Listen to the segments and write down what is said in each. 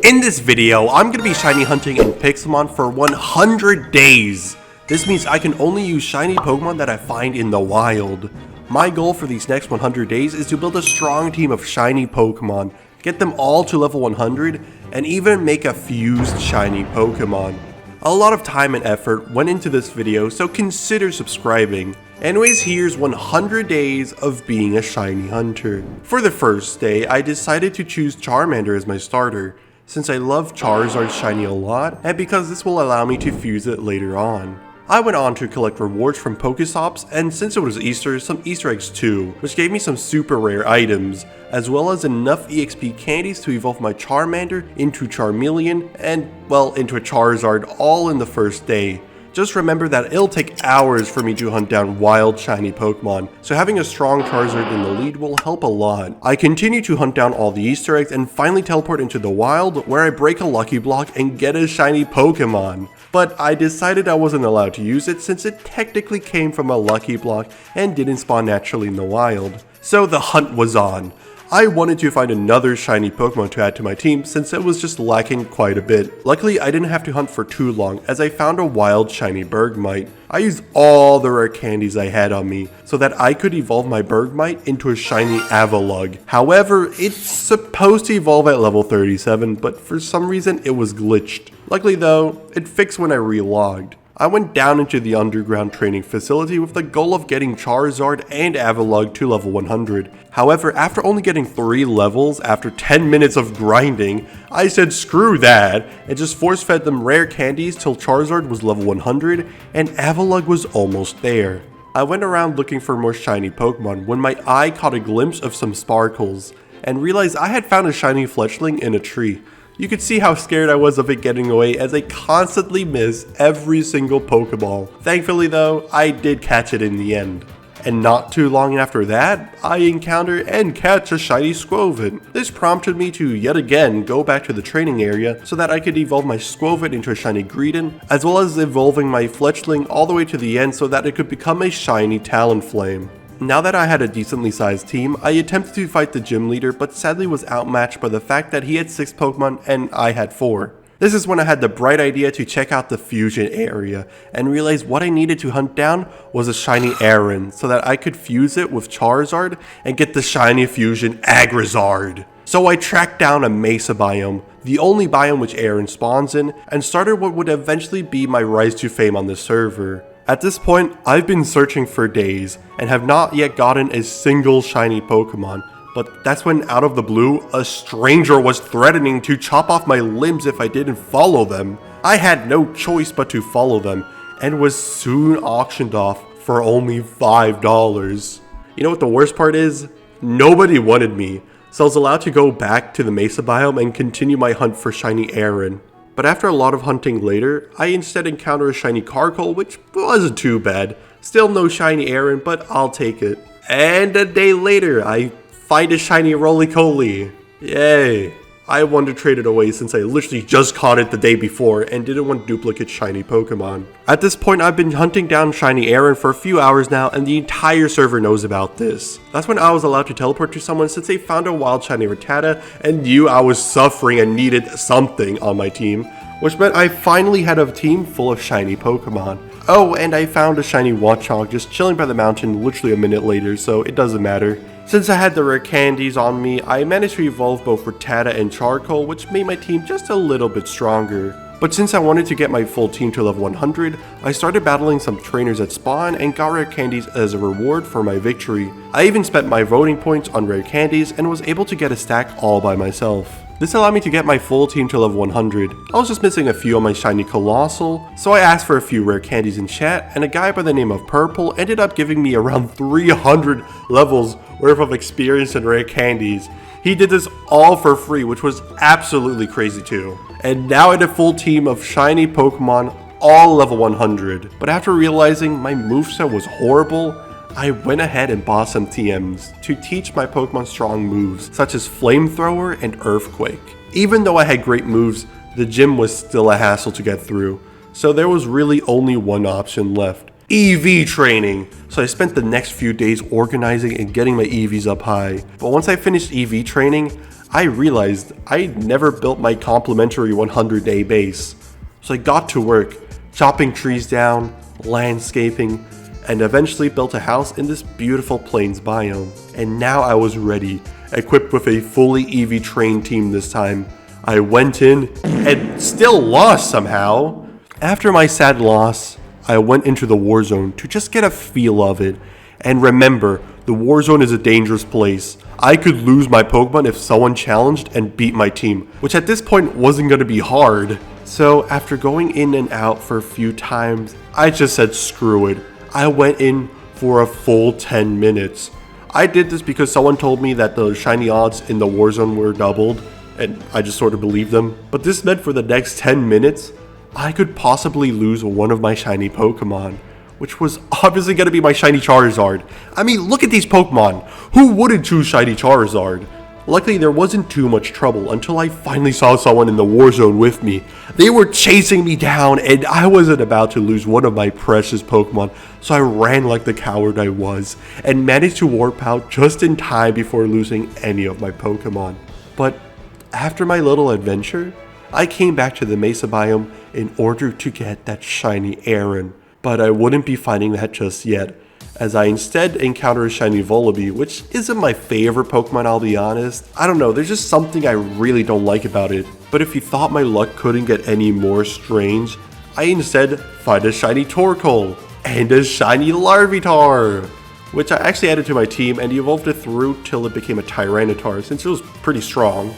In this video, I'm going to be shiny hunting in Pixelmon for 100 days. This means I can only use shiny Pokemon that I find in the wild. My goal for these next 100 days is to build a strong team of shiny Pokemon, get them all to level 100, and even make a fused shiny Pokemon. A lot of time and effort went into this video, so consider subscribing. Anyways, here's 100 days of being a shiny hunter. For the first day, I decided to choose Charmander as my starter, since I love Charizard's shiny a lot, and because this will allow me to fuse it later on. I went on to collect rewards from Pokestops, and since it was Easter, some Easter eggs too, which gave me some super rare items, as well as enough EXP candies to evolve my Charmander into Charmeleon, and, well, into a Charizard all in the first day. Just remember that it'll take hours for me to hunt down wild shiny Pokemon, so having a strong Charizard in the lead will help a lot. I continue to hunt down all the Easter eggs and finally teleport into the wild, where I break a lucky block and get a shiny Pokemon. But I decided I wasn't allowed to use it since it technically came from a lucky block and didn't spawn naturally in the wild. So the hunt was on. I wanted to find another shiny Pokemon to add to my team since it was just lacking quite a bit. Luckily, I didn't have to hunt for too long as I found a wild shiny Bergmite. I used all the rare candies I had on me so that I could evolve my Bergmite into a shiny Avalugg. However, it's supposed to evolve at level 37, but for some reason it was glitched. Luckily though, it fixed when I relogged. I went down into the underground training facility with the goal of getting Charizard and Avalugg to level 100. However, after only getting 3 levels after 10 minutes of grinding, I said screw that and just force fed them rare candies till Charizard was level 100 and Avalugg was almost there. I went around looking for more shiny Pokemon when my eye caught a glimpse of some sparkles and realized I had found a shiny fletchling in a tree. You could see how scared I was of it getting away as I constantly miss every single Pokeball. Thankfully though, I did catch it in the end. And not too long after that, I encounter and catch a shiny Squovit. This prompted me to yet again go back to the training area so that I could evolve my Squovit into a shiny Greedent, as well as evolving my Fletchling all the way to the end so that it could become a shiny Talonflame. Now that I had a decently sized team, I attempted to fight the gym leader but sadly was outmatched by the fact that he had 6 Pokemon and I had 4. This is when I had the bright idea to check out the fusion area and realized what I needed to hunt down was a shiny Aron so that I could fuse it with Charizard and get the shiny fusion Agrizard. So I tracked down a mesa biome, the only biome which Aron spawns in, and started what would eventually be my rise to fame on the server. At this point, I've been searching for days and have not yet gotten a single shiny Pokemon, but that's when out of the blue, a stranger was threatening to chop off my limbs if I didn't follow them. I had no choice but to follow them and was soon auctioned off for only $5. You know what the worst part is? Nobody wanted me, so I was allowed to go back to the mesa biome and continue my hunt for shiny Aron. But after a lot of hunting later, I instead encounter a shiny Carkol, which wasn't too bad. Still no shiny Aron, but I'll take it. And a day later, I find a shiny Roly-Coly. Yay! I wanted to trade it away since I literally just caught it the day before and didn't want duplicate shiny Pokemon. At this point, I've been hunting down shiny Aron for a few hours now and the entire server knows about this. That's when I was allowed to teleport to someone since they found a wild shiny Rattata and knew I was suffering and needed something on my team, which meant I finally had a team full of shiny Pokemon. Oh, and I found a shiny Watchog just chilling by the mountain literally a minute later, so it doesn't matter. Since I had the rare candies on me, I managed to evolve both Rattata and Charcoal, which made my team just a little bit stronger. But since I wanted to get my full team to level 100, I started battling some trainers at spawn and got rare candies as a reward for my victory. I even spent my voting points on rare candies and was able to get a stack all by myself. This allowed me to get my full team to level 100. I was just missing a few on my shiny Colossal, so I asked for a few rare candies in chat, and a guy by the name of Purple ended up giving me around 300 levels worth of experience and rare candies. He did this all for free, which was absolutely crazy too. And now I had a full team of shiny Pokemon, all level 100. But after realizing my moveset was horrible, I went ahead and bought some TMs to teach my Pokemon strong moves, such as Flamethrower and Earthquake. Even though I had great moves, the gym was still a hassle to get through, so there was really only one option left: EV training. So I spent the next few days organizing and getting my EVs up high. But once I finished EV training, I realized I never built my complimentary 100-day base. So I got to work, chopping trees down, landscaping, and eventually built a house in this beautiful plains biome. And now I was ready, equipped with a fully EV trained team this time. I went in and still lost somehow. After my sad loss, I went into the war zone to just get a feel of it. And remember, the war zone is a dangerous place. I could lose my Pokemon if someone challenged and beat my team, which at this point wasn't going to be hard. So after going in and out for a few times, I just said screw it. I went in for a full 10 minutes. I did this because someone told me that the shiny odds in the war zone were doubled, and I just sort of believed them. But this meant for the next 10 minutes, I could possibly lose one of my shiny Pokemon, which was obviously going to be my shiny Charizard. I mean, look at these Pokemon. Who wouldn't choose shiny Charizard? Luckily, there wasn't too much trouble until I finally saw someone in the war zone with me. They were chasing me down, and I wasn't about to lose one of my precious Pokemon, so I ran like the coward I was, and managed to warp out just in time before losing any of my Pokemon. But after my little adventure, I came back to the Mesa biome in order to get that shiny Aaron. But I wouldn't be finding that just yet, as I instead encounter a shiny Volibee, which isn't my favorite Pokemon, I'll be honest. I don't know, there's just something I really don't like about it. But if you thought my luck couldn't get any more strange, I instead find a shiny Torkoal and a shiny Larvitar, which I actually added to my team and evolved it through till it became a Tyranitar since it was pretty strong.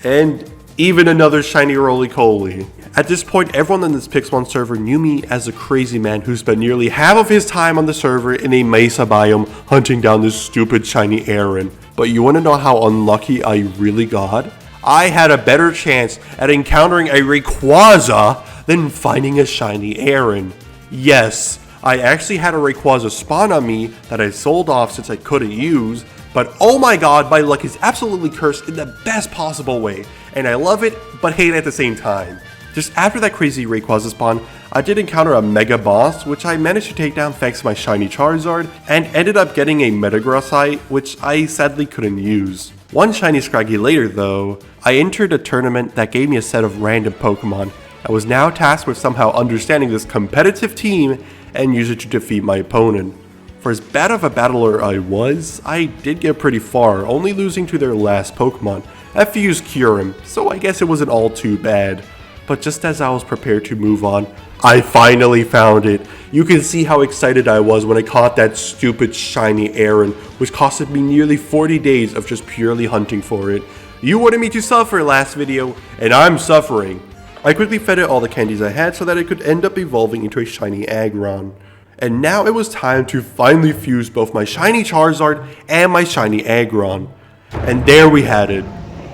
And even another shiny Roly-Poly. At this point, everyone in this Pixelmon server knew me as a crazy man who spent nearly half of his time on the server in a Mesa biome hunting down this stupid shiny Aaron. But you want to know how unlucky I really got? I had a better chance at encountering a Rayquaza than finding a shiny Aaron. Yes, I actually had a Rayquaza spawn on me that I sold off since I couldn't use, but oh my god, my luck is absolutely cursed in the best possible way, and I love it, but hate it at the same time. Just after that crazy Rayquaza spawn, I did encounter a Mega Boss, which I managed to take down thanks to my shiny Charizard, and ended up getting a Metagrossite, which I sadly couldn't use. One shiny Scraggy later though, I entered a tournament that gave me a set of random Pokemon. I was now tasked with somehow understanding this competitive team and use it to defeat my opponent. For as bad of a battler I was, I did get pretty far, only losing to their last Pokemon, Fuse Kyurem, so I guess it wasn't all too bad. But just as I was prepared to move on, I finally found it. You can see how excited I was when I caught that stupid shiny Aaron, which costed me nearly 40 days of just purely hunting for it. You wanted me to suffer last video, and I'm suffering. I quickly fed it all the candies I had so that it could end up evolving into a shiny Aggron. And now it was time to finally fuse both my shiny Charizard and my shiny Aggron. And there we had it.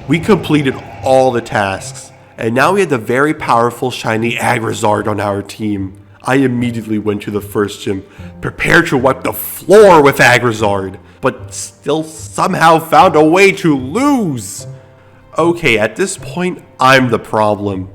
We completed all the tasks. And now we had the very powerful shiny Agrizard on our team. I immediately went to the first gym, prepared to wipe the floor with Agrizard, but still somehow found a way to lose. Okay, at this point, I'm the problem.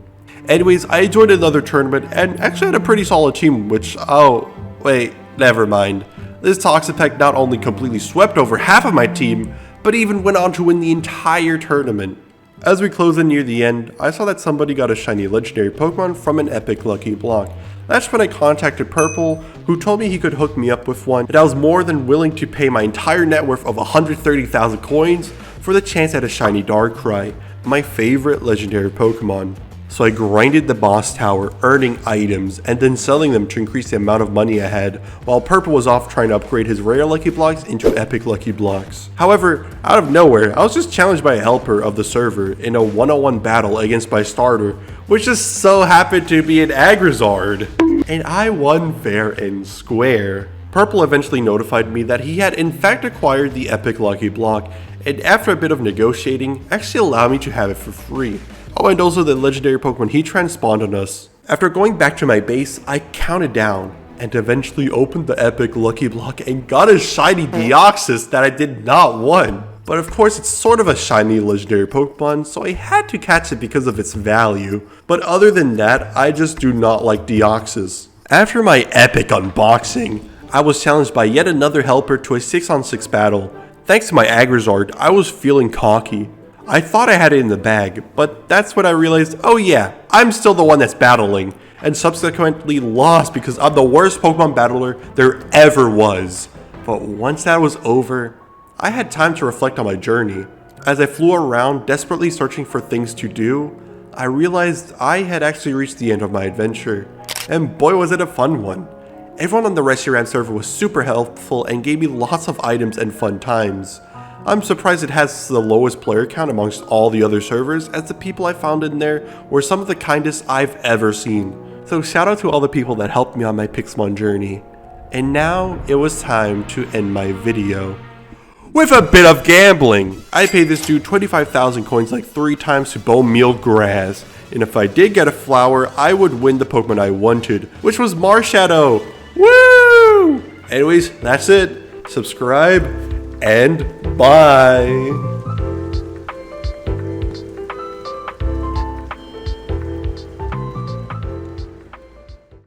Anyways, I joined another tournament and actually had a pretty solid team, which, oh, wait, never mind. This Toxapex not only completely swept over half of my team, but even went on to win the entire tournament. As we close in near the end, I saw that somebody got a shiny legendary Pokemon from an epic lucky block. That's when I contacted Purple, who told me he could hook me up with one, and I was more than willing to pay my entire net worth of 130,000 coins for the chance at a shiny Darkrai, my favorite legendary Pokemon. So I grinded the boss tower, earning items, and then selling them to increase the amount of money I had, while Purple was off trying to upgrade his rare lucky blocks into epic lucky blocks. However, out of nowhere, I was just challenged by a helper of the server in a 1-on-1 battle against my starter, which just so happened to be an Agrizard. And I won fair and square. Purple eventually notified me that he had in fact acquired the epic lucky block, and after a bit of negotiating, actually allowed me to have it for free. Oh, and also the legendary Pokemon he transpawned on us. After going back to my base, I counted down and eventually opened the epic lucky block and got a shiny Deoxys that I did not want. But of course it's sort of a shiny legendary Pokemon, so I had to catch it because of its value. But other than that, I just do not like Deoxys. After my epic unboxing, I was challenged by yet another helper to a 6-on-6 battle. Thanks to my Agrizard, I was feeling cocky. I thought I had it in the bag, but that's when I realized, oh yeah, I'm still the one that's battling, and subsequently lost because I'm the worst Pokemon battler there ever was. But once that was over, I had time to reflect on my journey. As I flew around desperately searching for things to do, I realized I had actually reached the end of my adventure. And boy was it a fun one. Everyone on the Reshiram server was super helpful and gave me lots of items and fun times. I'm surprised it has the lowest player count amongst all the other servers, as the people I found in there were some of the kindest I've ever seen. So shout out to all the people that helped me on my Pixelmon journey. And now it was time to end my video with a bit of gambling. I paid this dude 25,000 coins like 3 times to bone meal grass, and if I did get a flower, I would win the Pokemon I wanted, which was Marshadow. Woo! Anyways, that's it. Subscribe and bye.